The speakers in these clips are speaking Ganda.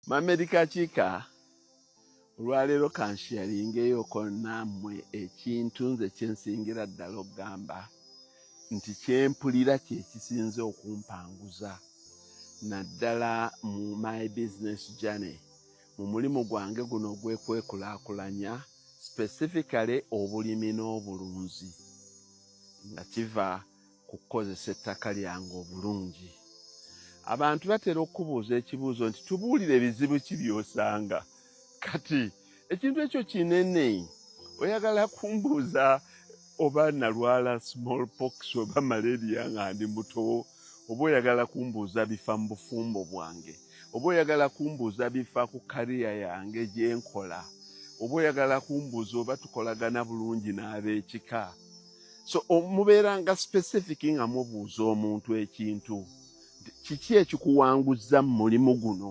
Mamedika Chika olwaleero kansharingeyoko nammwe ekintu nze kyensingira ddala okugamba nti kyempulira kyekisinze okumpanguza naddala mu my business journey mu mulimu gwange guno ogw'okwekulaakulanya specifically obulimi n'obulunzi nga kiva ku kukozesa ettaka lyange obulungi. Abantu batera okubuuza ekibuuzo nti tubuulire ebizibu ki by'osanga. Kati ekintu ekyo kinene oyagala kumbuuza oba nalwala smallpox oba malaria nga ndi muto, oba oyagala kumbuuza bifa mu bufumbo bwange, oba oyagala kumbuuza bifa ku kariya yange gye nkola, oba oyagala kumbuuza oba tukolagana bulungi n'ab'ekika. So mubeera nga specific nga mubuuza omuntu ekintu kiki ekikuwanguza mu mulimu guno,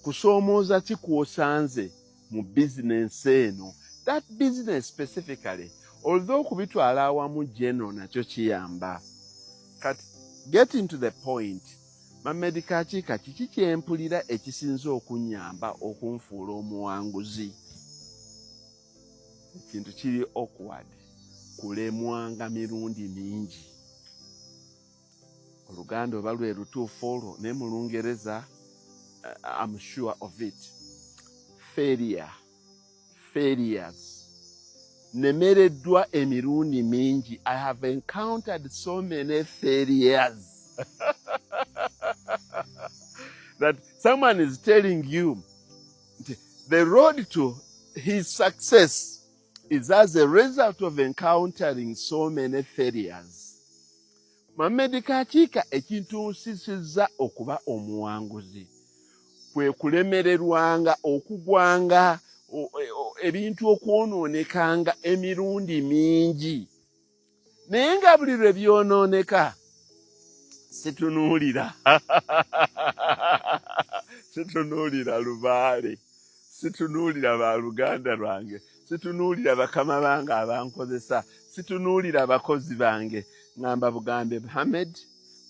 kusoomooza ki kwosanze mu bizinensi eno, that business specifically, although kubitwala awamu general nakyo kiyamba. Kati getting to the point, Mamedika Chika kiki kyempulira ekisinza okunyamba okunfuula omuwanguzi? Ekintu kiri awkward, kulemwanga mirundi mingi. Oluganda oba lwe lutuufu olwo ne mu Lungereza I'm sure of it. Failures. Nemereddwa emirundi mingi. I have encountered so many failures that someone is telling you the road to his success is as a result of encountering so many failures. Mamedika Chika ekintu nsisizza okuba omuwanguzi kwe kulemererwanga okugwanga ebintu okwonoonekanga emirundi mingi, naye nga buli lwe byonooneka situnuulira situnuulira lubaale, situnuulira baluganda lwange, situnuulira bakama bange abankozesa, situnuulira abakozi bange. Ngamba bugambe Muhammad,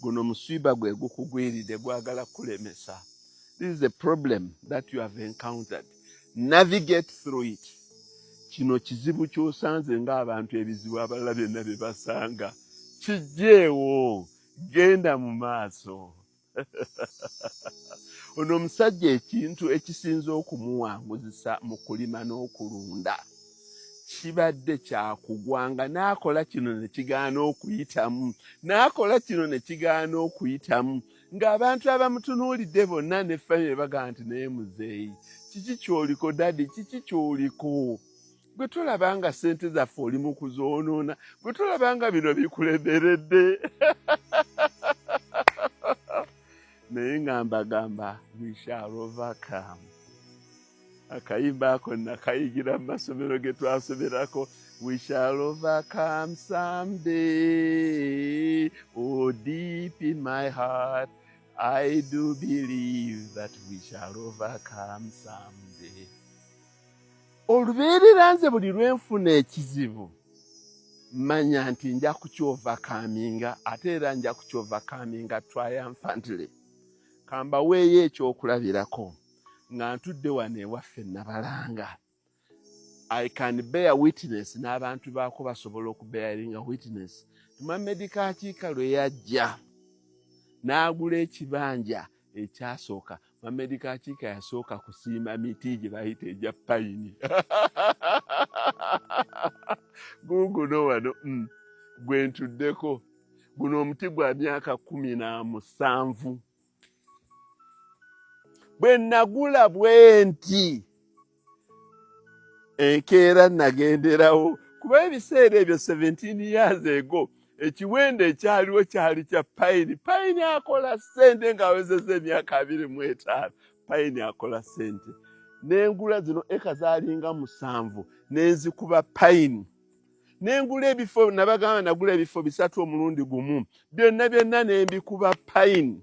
guno musiba gwe gukugwiridde gwagala kulemesa. This is a problem that you have encountered. Navigate through it. Kino kizibu ky'osanze ng'abantu ebizibu abalala byonna bye basanga. Kijjeewo, genda mu maaso. Ono omusajja ekintu ekisinza okumuwanguzisa mu kulima n'okulunda kibadde kyakugwanga, n'akola kino ne kigaana okuyitamu, n'akola kino ne kigaana okuyitamu, ng'abantu abamutunuulidde bonna ne famire bagaa nti naye muzeeyi, kiki ky'oliko dadi, kiki ky'oliko? Gwe tolaba nga ssente zaffe oli mu kuzoonoona, gwe tolaba nga bino bikulemeredde. Naye nga mbagamba we shall overcome. Akayimba ako nakayigira mu masomero ge twasomerako, we shall overcome someday. Oh, deep in my heart I do believe that we shall overcome someday. Olubeerera nze buli lwenfuna ekizibu manya nti nja kukyovakaminga, ate era nja kukyovakaminga triumphantly. Kamba weeyo ekyokulabirako nga ntudde wano ewaffe Nabalanga. I can bear witness, n'abantu baako basobola okubearinga witness. Mamedika Chika lwe yajja n'agula ekibanja ekyasooka, Mamedika Chika yasooka kusimba miti gye bayita egya payini. Guguno wano gwe ntuddeko, guno omuti gwa myaka 17. Bwe nagula bwe nti enkeera nagenderawo, kuba ebiseera ebyo 17 years ago ekiwendo ekyaliwo kyali kya payini. Payini akola ssente ng'awezezza emyaka 25. Payini akola ssente. N'engula zino eka zaalinga 7 n'enzikuba payini. N'engula ebifo, nabagamba nagula ebifo 3 omulundi gumu, byonna n'embikuba payini.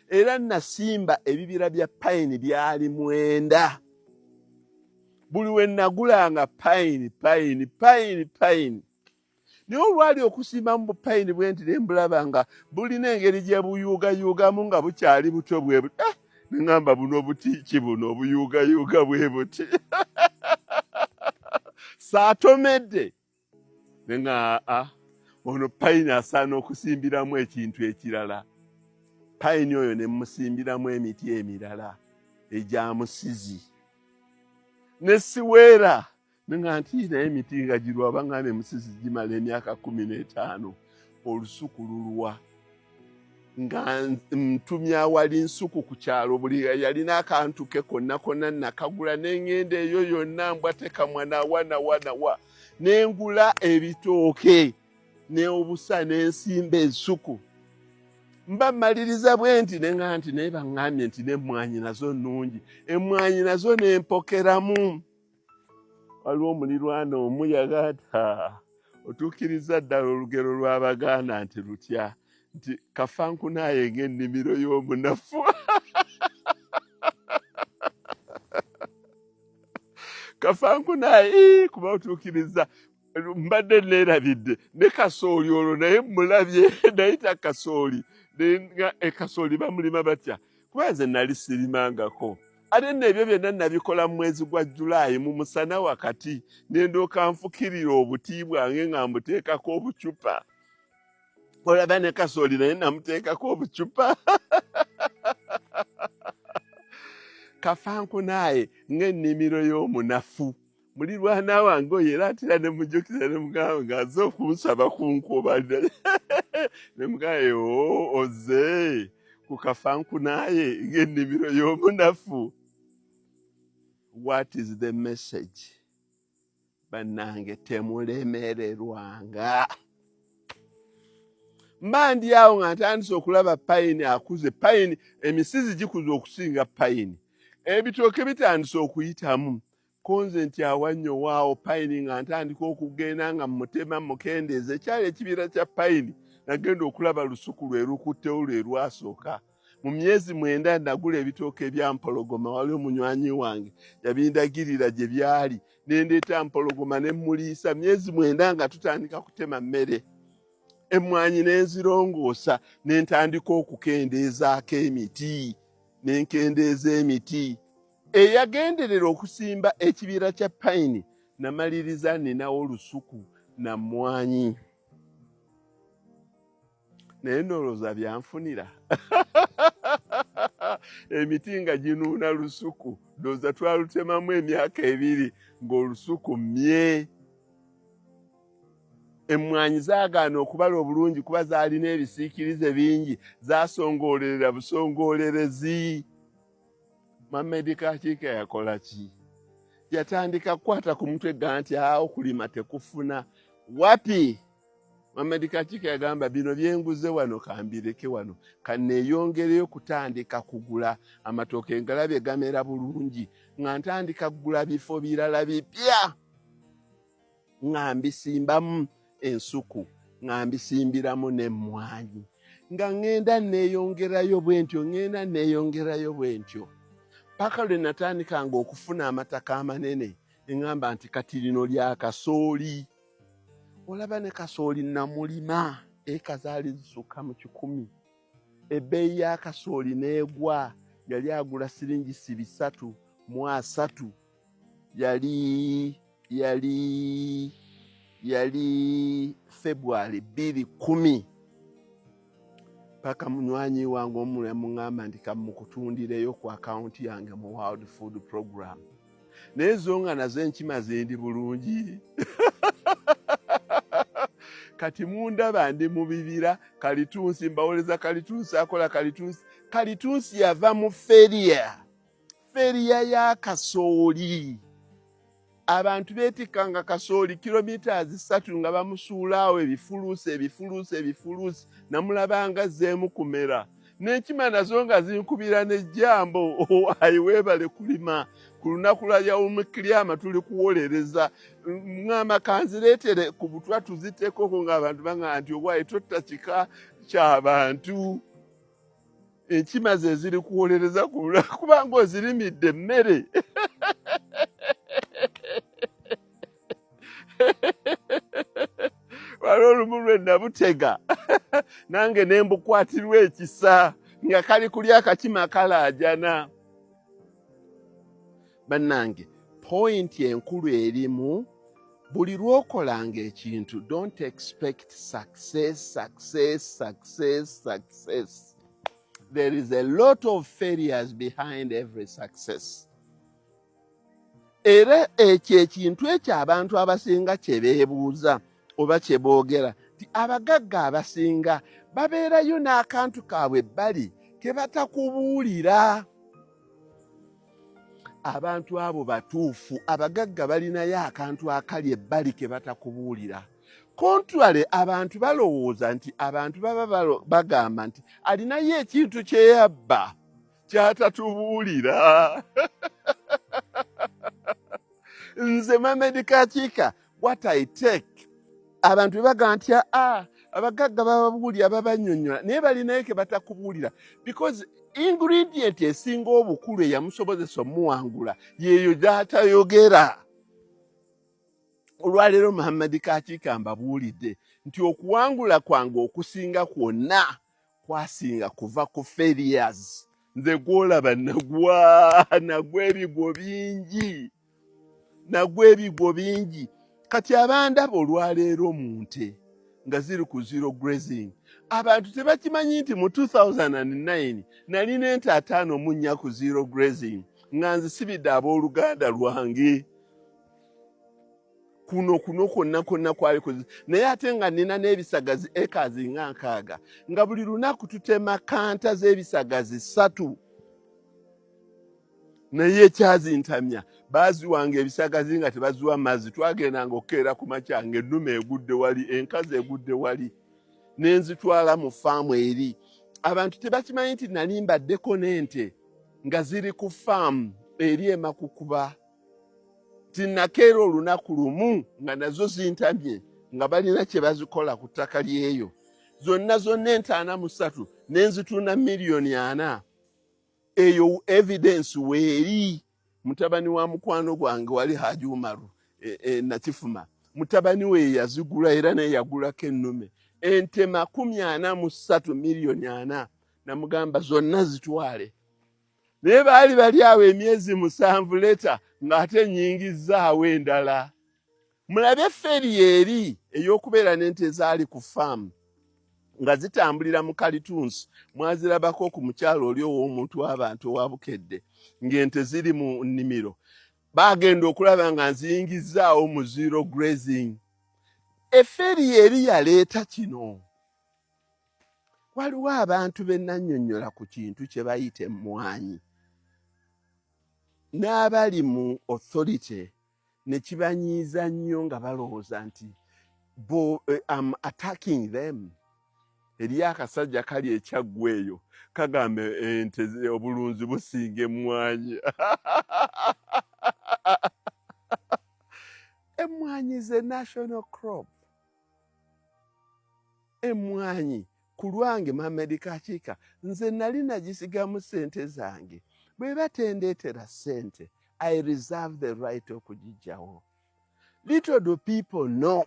Era nasimba ebibira bya payini byali 9. Buli we nagulanga payini. Naye olwali okusimba mu payini bwe nti ne mbulaba nga bulina engeri gye buyuugayuugamu nga bukyali buto bwe buto. Ngamba buno butiiki buno obuyuugayuuga bwe buti. Saatomedde. Nga ono payini asaana okusimbiramu ekintu ekirala. Payini oyo ne musimbiramu emiti emirala egya musizi. Ne siweera nga nti naye emiti nga girwaba nga ne musizi gimala emyaka 15 olusuku lulwa. Nga ntumya awali nsuku ku kyalo buli yalina akantu ke konna konna nakagula n'engenda eyo yonna mbwatekamwa nawa n'engula ebitooke n'obusa n'ensimba ensuku. Mba mmaliriza bwe nti nenga nti naye baŋŋambye nti n'emmwanyi nazo nnungi. Emmwanyi nazo n'empokeramu. Waliwo omulirwana omu yagata otuukiriza ddala olugero lw'Abaganda nti lutya nti kafankunaye ng'ennimiro y'omunafu. Kafankunaye kuba otuukiriza mbadde neerabidde ne kasooli olwo naye mulabye nayita kasooli kasooli bamulima batya kuba nze nali sirimangako. Ate nno ebyo byonna nabikola mu mwezi gwa Julaayi mu musana wakati ne ndooka nfukirira obuti bwange nga mbuteekako obucupa. Olaba ne kasooli naye namuteekako obucupa. Kafankunaye ng'ennimiro y'omunafu. Mulirwana wange oyo era atera ne mujjukira ne mugamba ng'aze okunsaba kunkuba. Ne mugamba oze ku kafankunaye ng'ennimiro y'omunafu. What is the message? Bannange temulemererwanga. Mba ndi awo nga ntandise okulaba payini akuze. Payini emisizi gikuze okusinga payini. Ebitooke bitandise okuyitamu. Konze nti awannyo waawo payini nga ntandika okugenda nga mutema mukendeeza ekyali ekibira kya payini nagenda okulaba lusuku lwe lukuttewo lwe lwasooka. Mu myezi 9 nagula ebitooke ebya mpologoma. Wali omunywanyi wange yabindagirira gye byali nendeeta mpologoma ne muliisa. Myezi 9 nga tutandika kutema mmere. Emmwanyi n'enzirongoosa n'entandika okukendeezaako emiti n'enkendeeza emiti. Eyagenderera okusimba ekibira kya payini namaliriza ninawo olusuku na mmwanyi. Naye noloza byanfunira. Emiti nga ginuuna lusuku ndowooza twalutemamu emyaka 2 ng'olusuku mmye. Emmwanyi zaagaana okubala obulungi kuba zaalina ebisiikirize bingi zaasongoolerera busongolerezi. Mohamed Kakiika yakola ki? Yatandika kukwata ku mutwe ga nti okulima tekufuna. Wapi? Mohamed Kakiika yagamba bino byenguze wano kambireke wano kanneeyongereyo kutandika kugula amatooke ngalabye gamera bulungi nga ntandika kugula bifo birala bipya nga mbisimbamu ensuku nga mbisimbiramu n'emmwanyi nga ngenda neeyongerayo bwe ntyo paka lwe natandikanga okufuna amataka amanene engamba nti kati lino lya kasooli. Olaba ne kasooli namulima eka zaali zisukka mu 10. Ebbeeyi ya kasooli n'egwa. Yali agula siringi 330. Yali February 2010. Paka munywanyi wange omulala mungamba ndi kamukutundireyo ku akaunti yange mu World Food Program. Nezo nga nazo enkimaze ndi bulungi. Kati mundaba ndi mu bibira Kalitunsi mbawoleza Kalitunsi akola Kalitunsi. Kalitunsi yava mu feria ya kasooli. Abantu beetikanga kasooli kilometers 3 nga bamusuulaawo ebifuluusi namulabanga zeemu kumera. N'enkima nazo nga zinkubira n'ejjambo ayiweebale kulima ku lunaku lwa yawumukiriyama tuli kuwolereza ngamba kanzireetere ku butwa tuziteekoko ng'abantu bangamba nti obwayi totta kika ky'abantu. Enkima ze ziri kuwolereza ku lunaku kubanga ozirimidde emmere. Waliwo olumu lwe nabutega nange ne mbukwatirwa ekisa nga kali kulya akakima kalaajana. Bannange, point enkulu erimu buli lw'okolanga ekintu, don't expect success. There is a lot of failures behind every success. Era ekyo ekintu ekyo abantu abasinga kye beebuuza oba kye boogera nti abagagga abasinga babeerayo n'akantu kaabwe ebbali ke batakubuulira. Abantu abo batuufu, abagagga balinayo akantu akali ebbali ke batakubuulira. Contrary, abantu balowooza nti abantu baba bagamba nti alinayo ekintu kye yabba ky'atatubuulira. Nze Mohamed Kakiika, what I take, abantu bagamba nti abagagga bababuulira babannyonnyola naye balinayo ke batakubuulira, because ingredient esinga obukulu eyamusobozesa omuwangula yeeyo gy'atayogera. Olwaleero Mohamed Kakiika mbabuulidde nti okuwangula kwange okusinga kwonna kwasinga kuva ku failures. Nze gwolaba nagwa ebigo bingi. Kati abandaba olwaleero mu nte nga ziri ku zero grazing, abantu tebakimanyi nti mu 2009 nalina ente 54 ku zero grazing nga nzisibidde abooluganda lwange. Kuno kwonna kwali naye ate nga nina n'ebisagazi ekazi nga 6 nga buli lunaku tutema kanta z'ebisagazi 3. Naye ekyazintamya baaziwanga ebisagazi nga tebaziwa mazzi, twagendanga okukeera ku makya ng'ennume egudde wali, enkazi egudde wali, n'enzitwala mu faamu eri. Abantu tebakimanyi nti nali mbaddeko n'ente nga ziri ku faamu eri Emakukuba. Tinnakeera olunaku lumu nga nazo zintamye nga balina kye bazikola ku ttaka lyeyo. Zonna ente 43 n'enzitunda $4,000,000. Eyo evidence weeri. Mutabani wa mukwano gwange wali Haji Umaru Nakifuma, mutabani we yazigula era naye yagulako ennume ente 43 $4,000,000. Namugamba zonna zitwale. Naye bali awo emyezi 7 leta ng'ate nnyingizzaawo endala. Mulabe feri eri ey'okubeera n'ente ezaali ku faamu nga zitambulira mu Kalitunsi. Mwazirabako ku mukyalo oli ow'omuntu w'abantu owa Bukedde ng'ente ziri mu nnimiro. Baagenda okulaba nga nziyingizzaawo mu zero grazing. Efferi eri yaleeta kino. Waliwo abantu be nannyonnyola ku kintu kye bayita emmwanyi, n'abali mu authority ne kibanyiiza nnyo nga balowooza nti I'm attacking them. Eriyo akasajja kali ekyaggwa eyo kagamba ente obulunzi businga emmwanyi. Emmwanyi ze national crop. Emmwanyi ku lwange Mohamed Kakiika nze nali nagisigamu ssente zange. Bwe batendeetera ssente, I reserve the right okugijjawo. Little do people know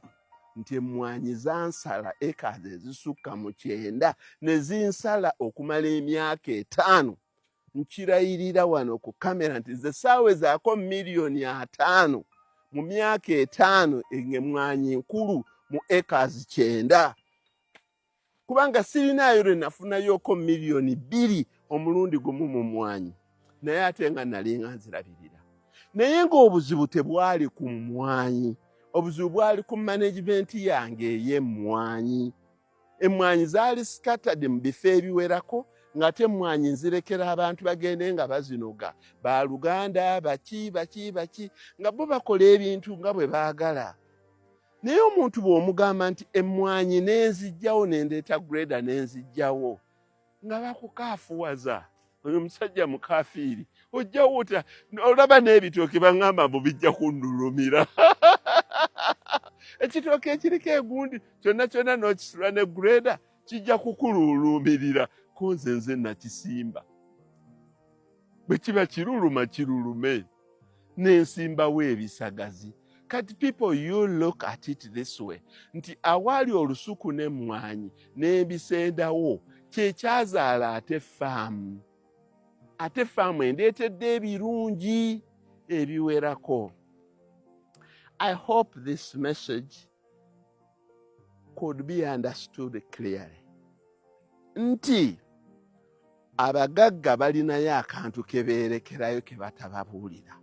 nti emmwanyi zansala ekazi ezisukka mu 9 ne zinsala okumala emyaka 5. Nkirayirira wano ku kamera nti ze saawe zaako $5,000,000 mu myaka 5 emmwanyi nkulu mu ekazi 9. Kubanga sirinayo lwe nafunayoko $2,000,000 omulundi gumu mu mmwanyi, naye ate nga nali nga nzirabirira. Naye ng'obuzibu tebwali ku mmwanyi, obuzibu bwali ku management yange ey'emmwanyi. Emmwanyi zaali scattered mu bifo ebiwerako, ng'ate emmwanyi nzirekera abantu bagende nga bazinoga. Baaluganda baki nga bo bakola ebintu nga bwe baagala. Naye omuntu bw'omugamba nti emmwanyi n'enzijjawo n'endeeta greda n'enzijjawo nga bakukaafuwaza, oyo musajja mukaafiiri, ojjawo otya olaba n'ebitooke baŋŋamba mbu bijja kundulumira. Ekitooke ekiriko egundi kyonna n'okisula ne greda kijja kukululumirira. Ko nze nakisimba. Bwe kiba kiruluma kirulume, n'ensimbawo ebisagazi. Kati people, you look at it this way. Nti awali olusuku n'emmwanyi n'ebisendawo kyekyazaala ate faamu endeetedde ebirungi ebiwerako. I hope this message could be understood clearly. Nti abagagga balinayo akantu ke beerekerayo ke batababuulira,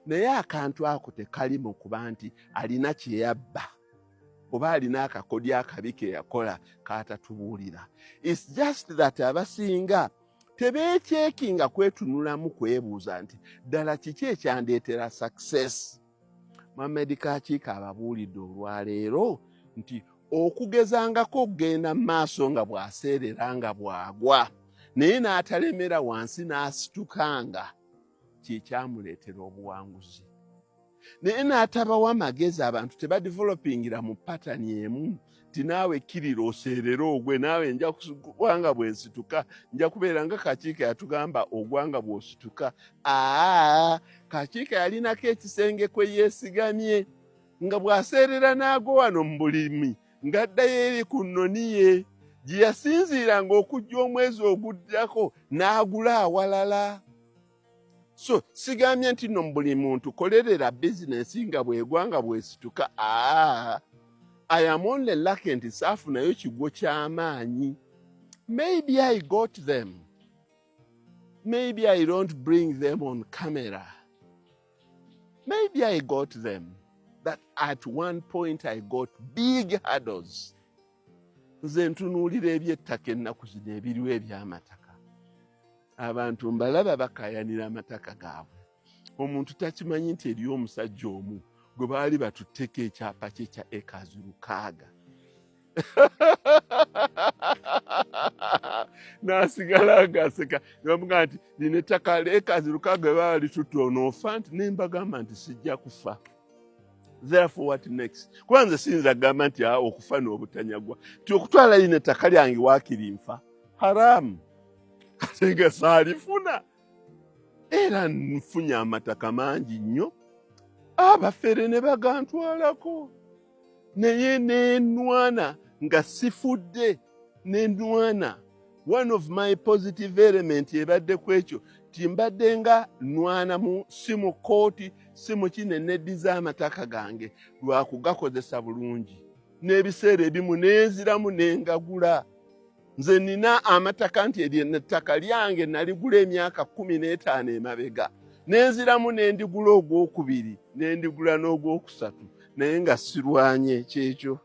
naye akantu ako tekali mu kuba nti alina kye yabba oba alina akakodya akabi ke yakola kaatatubuulira. It's just that abasinga tebeekyekinga kwetunulamu kwebuuza nti ddala kiki ekyandeetera success. Mohammed Kakiika ababuulidde olwaleero nti okugezangako okugenda mu maaso nga bw'aseerera nga bw'agwa naye n'atalemera wansi n'asitukanga kyekyamuleetera obuwanguzi. Naye n'atabawa amagezi abantu tebadivelopingira mu patani emu ti naawe kkirira oseerera ogwe, naawe nja kugwanga bwensituka nja kubeera nga Kakiika yatugamba ogwanga bw'osituka. Kakiika yalinako ekisenge kwe yeesigamye nga bw'aseerera n'agwa wano mu bulimi ng'addayo eri ku nnoni ye gye yasinziiranga okujja omwezi oguddako n'agula awalala. So sigambye nti no buli muntu kolerera bizinesi nga bw'egwanga bw'esituka. I am only lucky nti saafunayo kiggwo ky'amaanyi. Maybe I got them. Maybe I don't bring them on camera. Maybe I got them. That at one point I got big hurdles. Nze ntunuulira eby'ettaka ennaku zino ebiriwo eby'amataka. Abantu mbalaba bakayanira amataka gaabwe. Omuntu takimanyi nti eriyo omusajja omu gwe baali batutteko ekyapa kye kya acres 600. N'asigala agaseka ngamuga nti lino ettaka acres 600 baba litutte onoofa nti nembagamba nti sijja kufa. Therefore what next? Kwanza sinza gamba nti okufa n'obutanyagwa. Ti okutwala lino ettaka lyange waakiri nfa. Haramu. Katenga saalifuna. Era nfunye amataka mangi nnyo. Abafere ne bagantwalako. Naye nenwana nga sifudde nenwana. One of my positive element ebadde kwekyo timbadde nga nwana mu simu kooti simu kineneddi z'amataka gange lwakugakozesa bulungi. N'ebiseera ebimu nenziramu nengagula. Nze nina amataka nti ettaka lyange naligula emyaka 15 emabega. Nenziramu nendigula ogwokubiri nendigula n'ogwokusatu naye nga sirwanye kyekyo.